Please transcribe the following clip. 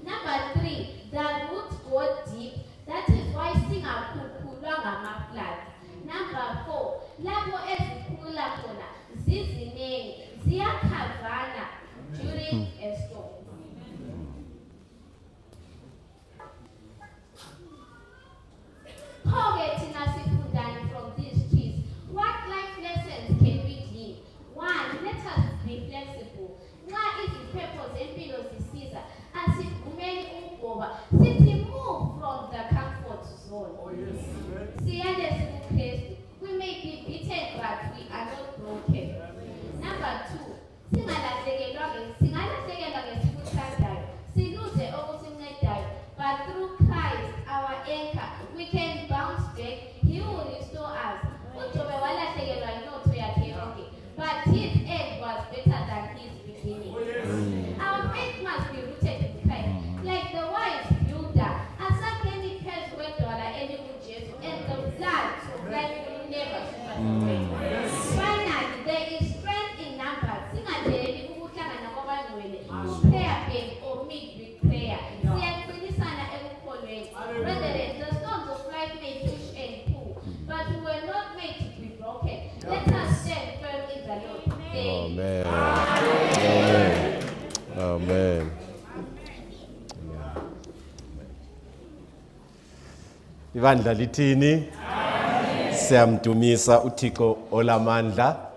Number 3, the roots go deep. That is why singakhululwa ngama-flood. Number 4, lapho ezikhula khona ziziningi ziyakhavana during a storm. Pho-ke thina sifundani from these trees. What life lessons can we glean? 1, let us be flexible. Nxa iziphepho zempilo zisiza, asivumeni ukugoba, sithi move from the comfort zone. Siyande sikuKristu. We may be beaten, but we are not broken. Number 2, singalahlekelwa ngesikuthandayo, siluze okusincedayo, but through Christ, our anchor, we can bounce back. He will restore us. UJobe walahlekelwa inotho yakhe yonke, but his end was better than his beginning. Our faith must be rooted in Christ. Like the wise builder, asakeni phezu kwedwala elinguJesu, and the blood of life will never supersede. Finally, there is strength in numbers. Singadeleli ukuhlangana kwabangcwele, prayer band or meet with prayer. Siyaqinisana ekukholweni. Brethren, the storms of life may push and pull, but we were not made to be broken. Let us stand firm in the Lord. Amen. Amen. Amen. Ibandla lithini? Siyamdumisa uThixo olamandla.